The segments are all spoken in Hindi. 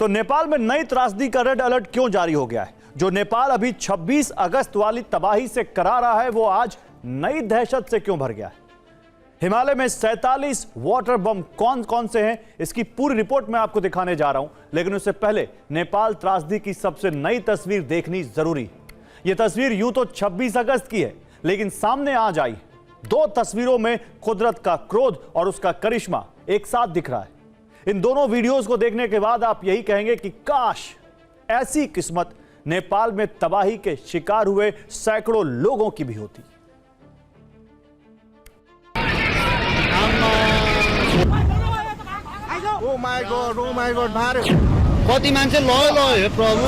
तो नेपाल में नई त्रासदी का रेड अलर्ट क्यों जारी हो गया है? जो नेपाल अभी 26 अगस्त वाली तबाही से करा रहा है, वो आज नई दहशत से क्यों भर गया है? हिमालय में 47 वाटर बम कौन कौन से हैं, इसकी पूरी रिपोर्ट मैं आपको दिखाने जा रहा हूं। लेकिन उससे पहले नेपाल त्रासदी की सबसे नई तस्वीर देखनी जरूरी है। यह तस्वीर यूं तो 26 अगस्त की है, लेकिन सामने आज आई दो तस्वीरों में कुदरत का क्रोध और उसका करिश्मा एक साथ दिख रहा है। इन दोनों वीडियोस को देखने के बाद आप यही कहेंगे कि काश ऐसी किस्मत नेपाल में तबाही के शिकार हुए सैकड़ों लोगों की भी होती। Oh my God, भारे कति मान्छे लयो हे प्रभु।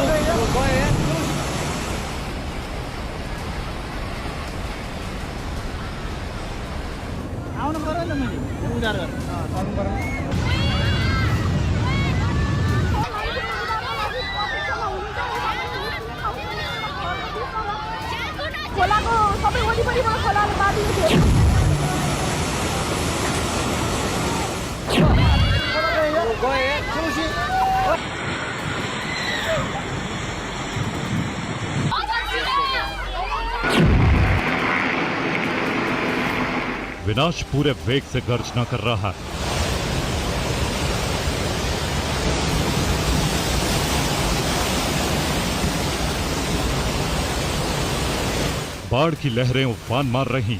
आउनु पर्यो नि मैले उधार गरेँ आउनु पर्यो। खोलाको सबै वरिपरिबाट खोलाले बाँधिएको थियो। विनाश पूरे वेग से गर्जना कर रहा है। बाढ़ की लहरें उफान मार रही।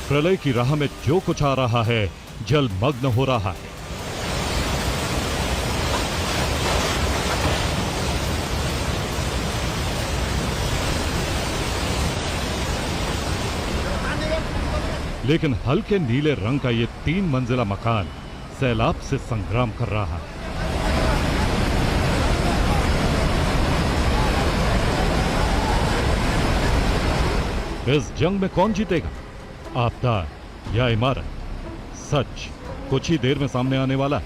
प्रलय की राह में जो कुछ आ रहा है, जल मग्न हो रहा है। लेकिन हल्के नीले रंग का ये 3 मंजिला मकान सैलाब से संग्राम कर रहा है। इस जंग में कौन जीतेगा, आपदा या इमारत? सच कुछ ही देर में सामने आने वाला है।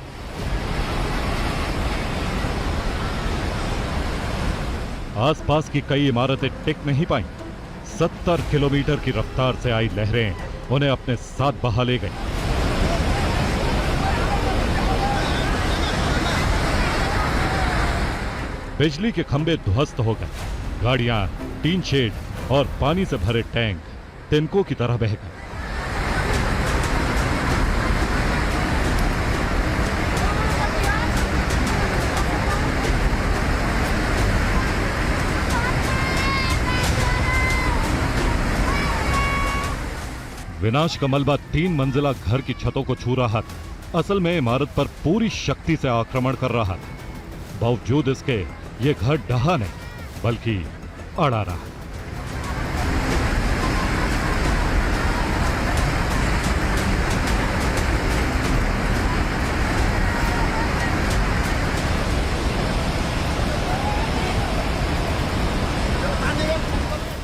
आसपास की कई इमारतें टिक नहीं पाई। 70 किलोमीटर की रफ्तार से आई लहरें उन्हें अपने साथ बहा ले गई। बिजली के खंभे ध्वस्त हो गए। गाड़ियां, टीन शेड और पानी से भरे टैंक तिनकों की तरह बह गए। विनाश का मलबा 3 मंजिला घर की छतों को छू रहा था। असल में इमारत पर पूरी शक्ति से आक्रमण कर रहा था। बावजूद इसके ये घर ढहा नहीं, बल्कि अड़ा रहा।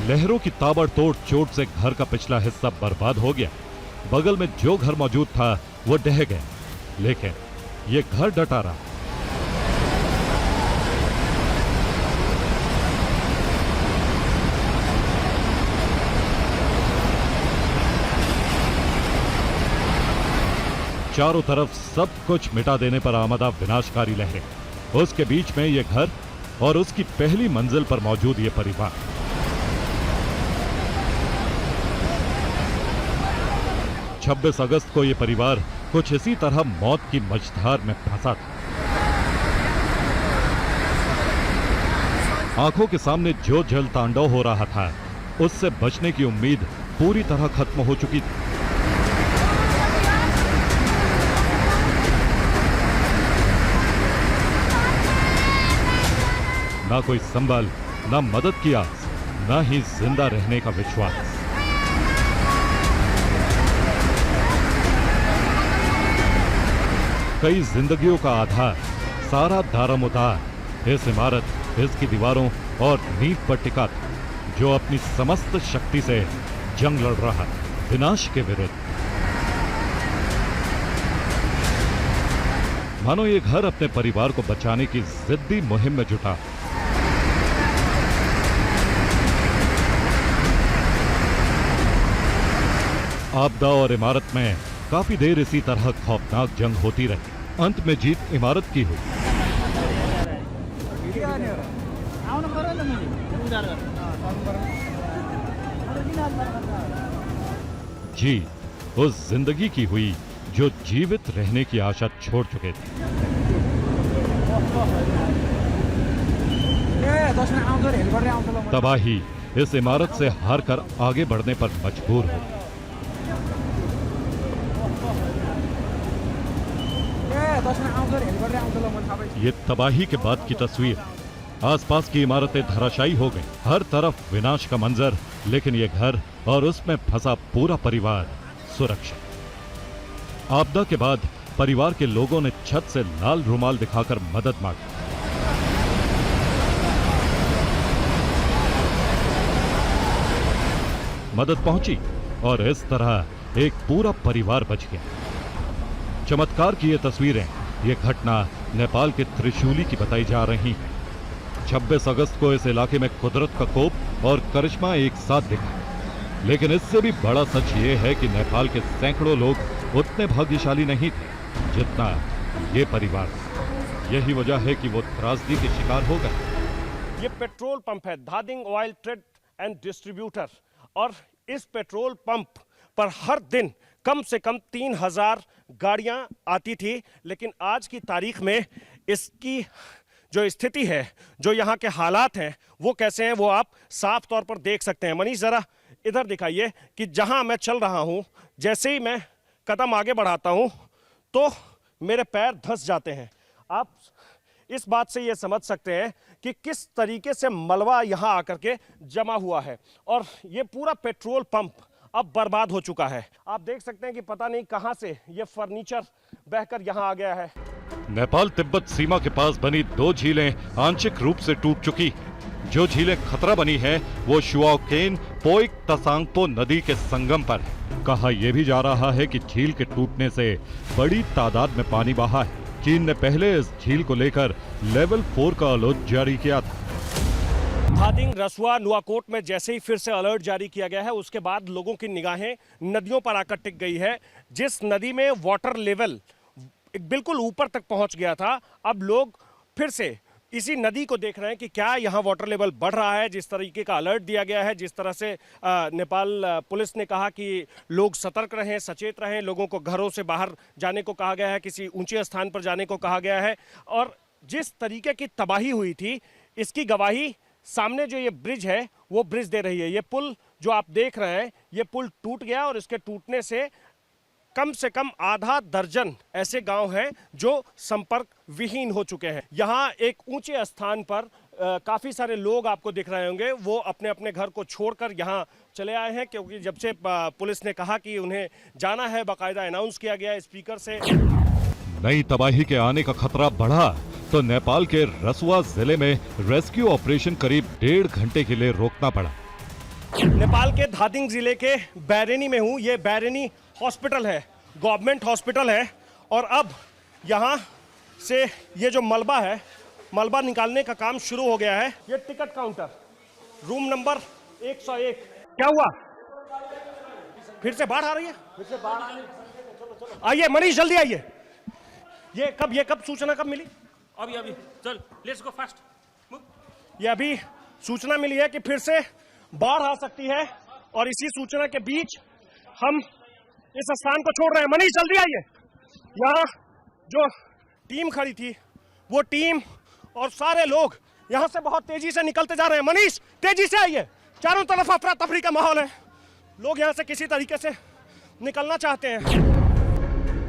लहरों की ताबड़तोड़ चोट से घर का पिछला हिस्सा बर्बाद हो गया। बगल में जो घर मौजूद था वो ढह गया, लेकिन ये घर डटा रहा। चारों तरफ सब कुछ मिटा देने पर आमदा विनाशकारी लहरें। उसके बीच में ये घर और उसकी पहली मंजिल पर मौजूद ये परिवार। 26 अगस्त को यह परिवार कुछ इसी तरह मौत की मझधार में फंसा था। आंखों के सामने जो जल तांडव हो रहा था, उससे बचने की उम्मीद पूरी तरह खत्म हो चुकी थी। ना कोई संबल, ना मदद की आस, ना ही जिंदा रहने का विश्वास। कई जिंदगियों का आधार, सारा दारोमदार इस इमारत, इसकी दीवारों और नींव पर टिका था, जो अपनी समस्त शक्ति से जंग लड़ रहा है विनाश के विरुद्ध। मानो ये घर अपने परिवार को बचाने की जिद्दी मुहिम में जुटा। आपदा और इमारत में काफी देर इसी तरह खौफनाक जंग होती रही। अंत में जीत इमारत की हुई। आउनु पर्यो नि त मैले उधार गरेर जी उस जिंदगी की हुई जो जीवित रहने की आशा छोड़ चुके थे। तबाही इस इमारत से हारकर आगे बढ़ने पर मजबूर हो। ये तबाही के बाद की तस्वीर। आसपास की इमारतें धराशायी हो गई, हर तरफ विनाश का मंजर, लेकिन ये घर और उसमें फंसा पूरा परिवार सुरक्षित। आपदा के बाद परिवार के लोगों ने छत से लाल रुमाल दिखाकर मदद मांगी। मदद पहुंची और इस तरह एक पूरा परिवार बच गया। चमत्कार की ये तस्वीरें, ये घटना नेपाल के त्रिशूली की बताई जा रही है। 26 अगस्त को इस इलाके में कुदरत का कोप और करिश्मा एक साथ दिखा, लेकिन इससे भी बड़ा सच ये है कि नेपाल के सैकड़ों लोग उतने भाग्यशाली नहीं थे जितना ये परिवार। यही वजह है कि वो त्रासदी के शिकार हो गए। ये पेट्रोल पंप है, Dhading oil trade and distributor, और इस पेट्रोल पंप पर हर दिन कम से कम 3000 गाड़ियां आती थी। लेकिन आज की तारीख में इसकी जो स्थिति है, जो यहाँ के हालात हैं, वो कैसे हैं, वो आप साफ तौर पर देख सकते हैं। मनीष जरा इधर दिखाइए कि जहां मैं चल रहा हूं, जैसे ही मैं कदम आगे बढ़ाता हूं तो मेरे पैर धंस जाते हैं। आप इस बात से ये समझ सकते हैं कि किस तरीके से मलबा यहाँ आकर के जमा हुआ है, और ये पूरा पेट्रोल पंप अब बर्बाद हो चुका है। आप देख सकते हैं कि पता नहीं कहां से ये फर्नीचर बहकर यहाँ आ गया है। नेपाल तिब्बत सीमा के पास बनी 2 झीलें आंशिक रूप से टूट चुकी। जो झीलें खतरा बनी है वो शुआओकेन पोइक तसांगपो नदी के संगम पर है। कहा यह भी जा रहा है कि झील के टूटने से बड़ी तादाद में पानी बहा है। चीन ने पहले इस झील को लेकर लेवल 4 का अलर्ट जारी किया था। धादिंग, रसुआ, नुआकोट में जैसे ही फिर से अलर्ट जारी किया गया है, उसके बाद लोगों की निगाहें नदियों पर आकर टिक गई है। जिस नदी में वाटर लेवल बिल्कुल ऊपर तक पहुंच गया था, अब लोग फिर से इसी नदी को देख रहे हैं कि क्या यहाँ वाटर लेवल बढ़ रहा है। जिस तरीके का अलर्ट दिया गया है, जिस तरह से नेपाल पुलिस ने कहा कि लोग सतर्क रहें, सचेत रहें, लोगों को घरों से बाहर जाने को कहा गया है, किसी ऊंचे स्थान पर जाने को कहा गया है, और जिस तरीके की तबाही हुई थी इसकी गवाही सामने जो ये ब्रिज है वो ब्रिज दे रही है। ये पुल जो आप देख रहे हैं, ये पुल टूट गया और इसके टूटने से कम आधा दर्जन ऐसे गांव हैं जो संपर्क विहीन हो चुके हैं। यहाँ एक ऊंचे स्थान पर काफ़ी सारे लोग आपको दिख रहे होंगे, वो अपने अपने घर को छोड़कर यहाँ चले आए हैं, क्योंकि जब से पुलिस ने कहा कि उन्हें जाना है, बाकायदा अनाउंस किया गया स्पीकर से। नई तबाही के आने का खतरा बढ़ा तो नेपाल के रसुआ जिले में रेस्क्यू ऑपरेशन करीब 1.5 घंटे के लिए रोकना पड़ा। नेपाल के धादिंग जिले के बैरेनी में हूँ। ये बैरेनी हॉस्पिटल है, गवर्नमेंट हॉस्पिटल है, और अब यहाँ से ये जो मलबा है, मलबा निकालने का काम शुरू हो गया है। ये टिकट काउंटर, रूम नंबर 101। क्या हुआ? फिर से बाढ़ आ रही है? फिर से बाढ़ आ रही है। आइए मनीष, जल्दी आइए। ये कब सूचना कब मिली? अभी चल, लेट्स गो फास्ट। ये अभी सूचना मिली है कि फिर से बाढ़ आ सकती है, और इसी सूचना के बीच हम इस स्थान को छोड़ रहे हैं। मनीष जल्दी आइए। यहाँ जो टीम खड़ी थी, वो टीम और सारे लोग यहाँ से बहुत तेजी से निकलते जा रहे हैं। मनीष तेजी से आइए, चारों तरफ अफरा तफरी का माहौल है, लोग यहाँ से किसी तरीके से निकलना चाहते हैं।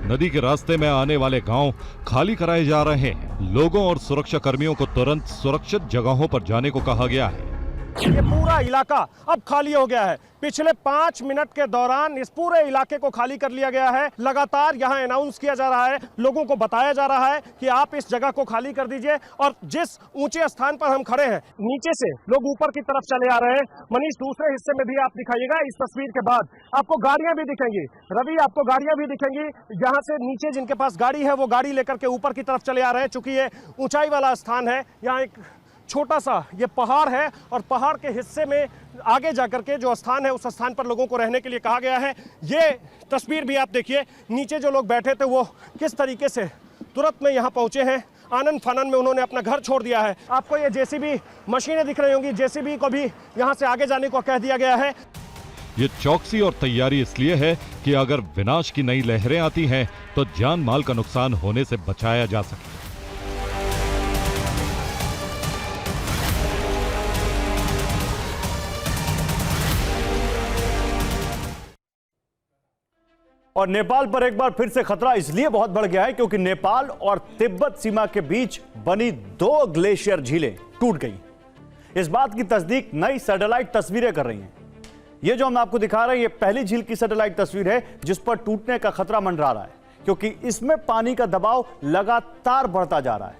नदी के रास्ते में आने वाले गांव खाली कराए जा रहे हैं। लोगों और सुरक्षा कर्मियों को तुरंत सुरक्षित जगहों पर जाने को कहा गया है। ये पूरा इलाका अब खाली हो गया है। पिछले 5 मिनट के दौरान इस पूरे इलाके को खाली कर लिया गया है। लगातार यहाँ अनाउंस किया जा रहा है, लोगों को बताया जा रहा है कि आप इस जगह को खाली कर दीजिए। और जिस ऊंचे स्थान पर हम खड़े हैं, नीचे से लोग ऊपर की तरफ चले आ रहे हैं। मनीष, दूसरे हिस्से में भी आप दिखाइएगा। इस तस्वीर के बाद आपको गाड़ियां भी दिखेंगी। रवि, आपको गाड़ियां भी दिखेंगी। यहाँ से नीचे जिनके पास गाड़ी है वो गाड़ी लेकर के ऊपर की तरफ चले आ रहे हैं। चूंकि ये ऊंचाई वाला स्थान है, यहाँ एक छोटा सा ये पहाड़ है और पहाड़ के हिस्से में आगे जाकर के जो स्थान है उस स्थान पर लोगों को रहने के लिए कहा गया है। ये तस्वीर भी आप देखिए, नीचे जो लोग बैठे थे वो किस तरीके से तुरंत में यहाँ पहुंचे हैं। आनंद फानन में उन्होंने अपना घर छोड़ दिया है। आपको ये जेसीबी मशीनें दिख रही होंगी, जेसीबी को भी यहाँ से आगे जाने को कह दिया गया है। ये चौकसी और तैयारी इसलिए है कि अगर विनाश की नई लहरें आती हैं तो जान माल का नुकसान होने से बचाया जा सके। और नेपाल पर एक बार फिर से खतरा इसलिए बहुत बढ़ गया है क्योंकि नेपाल और तिब्बत सीमा के बीच बनी 2 ग्लेशियर झीलें टूट गई। इस बात की तस्दीक नई सैटेलाइट तस्वीरें कर रही हैं। ये जो हम आपको दिखा रहे हैं, ये पहली झील की सैटेलाइट तस्वीर है जिस पर टूटने का खतरा मंडरा रहा है क्योंकि इसमें पानी का दबाव लगातार बढ़ता जा रहा है।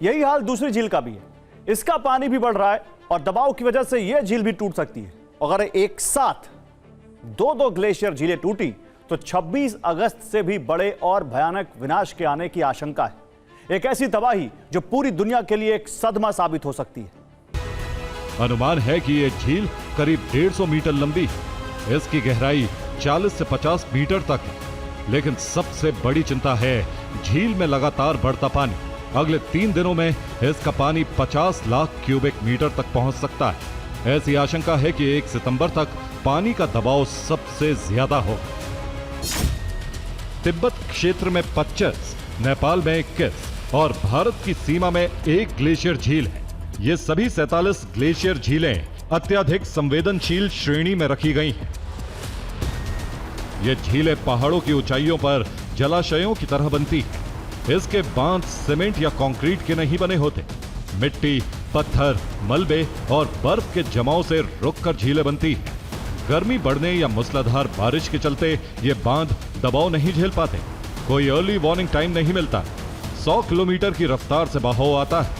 यही हाल दूसरी झील का भी है, इसका पानी भी बढ़ रहा है और दबाव की वजह से यह झील भी टूट सकती है। अगर एक साथ 2 ग्लेशियर झीलें टूटी तो 26 अगस्त से भी बड़े और भयानक विनाश के आने की आशंका है। एक ऐसी तबाही जो पूरी दुनिया के लिए एक सदमा साबित हो सकती है। अनुमान है कि यह झील करीब 150 मीटर लंबी है। इसकी गहराई 40 से 50 मीटर तक है। लेकिन सबसे बड़ी चिंता है झील में लगातार बढ़ता पानी। अगले 3 दिनों में इसका पानी 50 लाख क्यूबिक मीटर तक पहुंच सकता है। ऐसी आशंका है कि 1 सितंबर तक पानी का दबाव सबसे ज्यादा होगा। तिब्बत क्षेत्र में 25, नेपाल में 21 और भारत की सीमा में 1 ग्लेशियर झील है। ये सभी 47 ग्लेशियर झीलें अत्यधिक संवेदनशील श्रेणी में रखी गई हैं। ये झीलें पहाड़ों की ऊंचाइयों पर जलाशयों की तरह बनती हैं। इसके बांध सीमेंट या कंक्रीट के नहीं बने होते। मिट्टी, पत्थर, मलबे और बर्फ के जमाव से रुककर झीलें बनती हैं। गर्मी बढ़ने या मूसलाधार बारिश के चलते ये बांध दबाव नहीं झेल पाते। कोई अर्ली वार्निंग टाइम नहीं मिलता। 100 किलोमीटर की रफ्तार से बहाव आता है।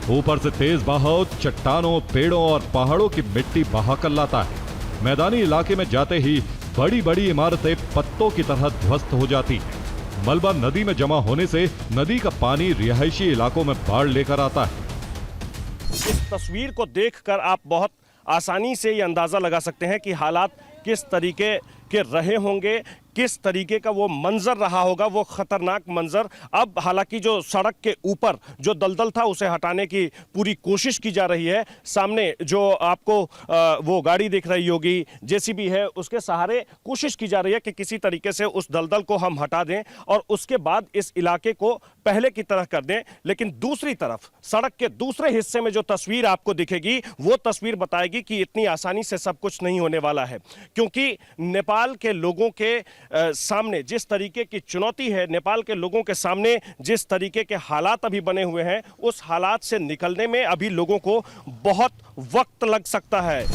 ऊपर से तेज बहाव चट्टानों, पेड़ों और पहाड़ों की मिट्टी बहा कर लाता है। मैदानी इलाके में जाते ही बड़ी बड़ी इमारतें पत्तों की तरह ध्वस्त हो जाती हैं। मलबा नदी में जमा होने से नदी का पानी रिहायशी इलाकों में बाढ़ लेकर आता है। इस तस्वीर को देखकर आप बहुत आसानी से ये अंदाज़ा लगा सकते हैं कि हालात किस तरीके के रहे होंगे, किस तरीके का वो मंजर रहा होगा, वो खतरनाक मंजर। अब हालांकि जो सड़क के ऊपर जो दलदल था उसे हटाने की पूरी कोशिश की जा रही है। सामने जो आपको वो गाड़ी दिख रही होगी, जेसीबी है, उसके सहारे कोशिश की जा रही है कि किसी तरीके से उस दलदल को हम हटा दें और उसके बाद इस इलाके को पहले की तरह कर दें। लेकिन दूसरी तरफ सड़क के दूसरे हिस्से में जो तस्वीर आपको दिखेगी वो तस्वीर बताएगी कि इतनी आसानी से सब कुछ नहीं होने वाला है, क्योंकि नेपाल के लोगों के सामने जिस तरीके की चुनौती है, नेपाल के लोगों के सामने जिस तरीके के हालात अभी बने हुए हैं, उस हालात से निकलने में अभी लोगों को बहुत वक्त लग सकता है।